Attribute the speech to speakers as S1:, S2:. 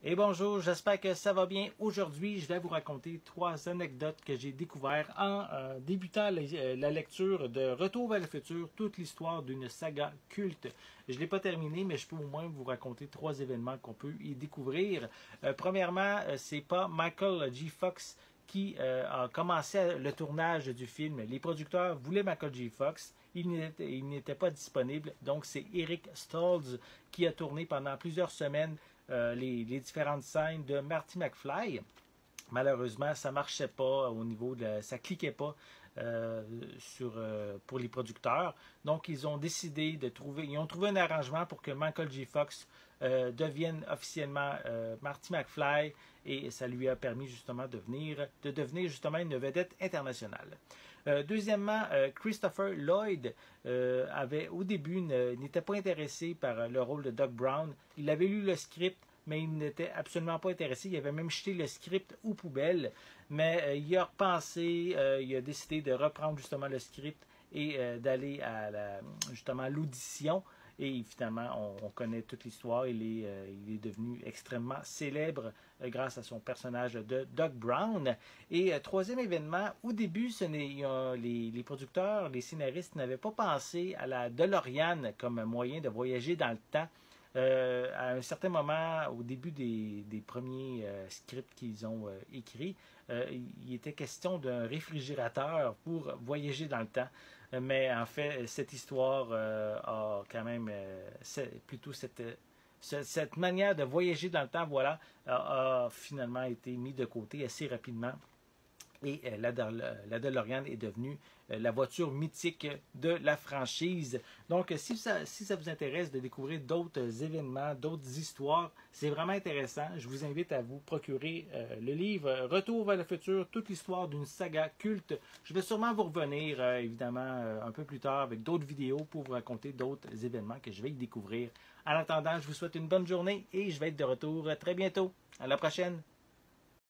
S1: Et bonjour, j'espère que ça va bien. Aujourd'hui, je vais vous raconter 3 anecdotes que j'ai découvertes en débutant la lecture de Retour vers le futur, toute l'histoire d'une saga culte. Je ne l'ai pas terminé, mais je peux au moins vous raconter 3 événements qu'on peut y découvrir. Premièrement, c'est pas Michael J. Fox qui a commencé le tournage du film. Les producteurs voulaient Michael J. Fox. Il n'était pas disponible. Donc, c'est Eric Stoltz qui a tourné pendant plusieurs semaines les différentes scènes de Marty McFly. Malheureusement, ça ne marchait pas au niveau ça cliquait pas pour les producteurs. Donc, ils ont décidé ils ont trouvé un arrangement pour que Michael J. Fox devienne officiellement Marty McFly et ça lui a permis justement de devenir justement une vedette internationale. Deuxièmement, Christopher Lloyd avait au début n'était pas intéressé par le rôle de Doc Brown. Il avait lu le script, mais il n'était absolument pas intéressé. Il avait même jeté le script aux poubelles. Mais il a repensé, il a décidé de reprendre justement le script et d'aller justement à l'audition. Et finalement, on connaît toute l'histoire. Il est devenu extrêmement célèbre grâce à son personnage de Doc Brown. Et troisième événement, au début, les producteurs, les scénaristes n'avaient pas pensé à la DeLorean comme moyen de voyager dans le temps. À un certain moment, au début des premiers scripts qu'ils ont écrits, il était question d'un réfrigérateur pour voyager dans le temps. Mais en fait, cette histoire a quand même plutôt cette manière de voyager dans le temps, voilà, a finalement été mis de côté assez rapidement. Et la DeLorean est devenue la voiture mythique de la franchise. Donc, si ça vous intéresse de découvrir d'autres événements, d'autres histoires, c'est vraiment intéressant. Je vous invite à vous procurer le livre Retour vers le futur, toute l'histoire d'une saga culte. Je vais sûrement vous revenir, évidemment, un peu plus tard avec d'autres vidéos pour vous raconter d'autres événements que je vais y découvrir. En attendant, je vous souhaite une bonne journée et je vais être de retour très bientôt. À la prochaine!